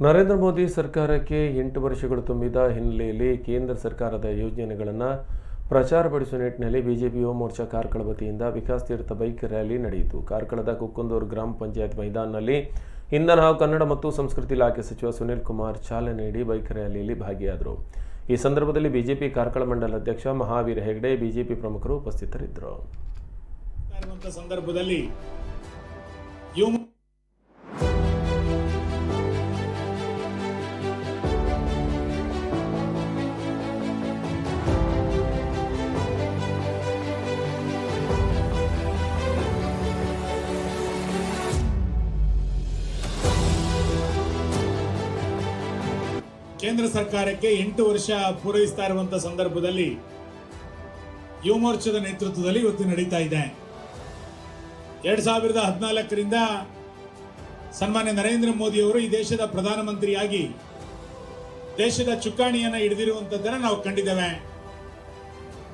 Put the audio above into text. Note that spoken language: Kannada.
ನರೇಂದ್ರ ಮೋದಿ ಸರ್ಕಾರಕ್ಕೆ 8 ವರ್ಷಗಳು ತುಂಬಿದ ಹಿನ್ನೆಲೆಯಲ್ಲಿ ಕೇಂದ್ರ ಸರ್ಕಾರದ ಯೋಜನೆಗಳನ್ನು ಪ್ರಚಾರಪಡಿಸುವ ನಿಟ್ಟಿನಲ್ಲಿ ಬಿಜೆಪಿ ಯುವ ಮೋರ್ಚಾ ಕಾರ್ಕಳ ವತಿಯಿಂದ ವಿಕಾಸ್ ತೀರ್ಥ ಬೈಕ್ ರ್ಯಾಲಿ ನಡೆಯಿತು. ಕಾರ್ಕಳದ ಕುಕ್ಕುಂದೂರು ಗ್ರಾಮ ಪಂಚಾಯತ್ ಮೈದಾನದಲ್ಲಿ ಇಂಧನ ಹಾಗೂ ಕನ್ನಡ ಮತ್ತು ಸಂಸ್ಕೃತಿ ಇಲಾಖೆ ಸಚಿವ ಸುನೀಲ್ ಕುಮಾರ್ ಚಾಲನೆ ನೀಡಿ ಬೈಕ್ ರ್ಯಾಲಿಯಲ್ಲಿ ಭಾಗಿಯಾದರು. ಈ ಸಂದರ್ಭದಲ್ಲಿ ಬಿಜೆಪಿ ಕಾರ್ಕಳ ಮಂಡಲ ಅಧ್ಯಕ್ಷ ಮಹಾವೀರ ಹೆಗಡೆ, ಬಿಜೆಪಿ ಪ್ರಮುಖರು ಉಪಸ್ಥಿತರಿದ್ದರು. ಕೇಂದ್ರ ಸರ್ಕಾರಕ್ಕೆ 8 ವರ್ಷ ಪೂರೈಸ್ತಾ ಇರುವಂತಹ ಸಂದರ್ಭದಲ್ಲಿ ಯುವ ಮೋರ್ಚಾದ ನೇತೃತ್ವದಲ್ಲಿ ಇವತ್ತು ನಡೀತಾ ಇದೆ. 2014ರಿಂದ ಸನ್ಮಾನ್ಯ ನರೇಂದ್ರ ಮೋದಿ ಅವರು ಈ ದೇಶದ ಪ್ರಧಾನಮಂತ್ರಿಯಾಗಿ ದೇಶದ ಚುಕ್ಕಾಣಿಯನ್ನ ಹಿಡಿದಿರುವಂತದ್ದನ್ನು ನಾವು ಕಂಡಿದ್ದೇವೆ.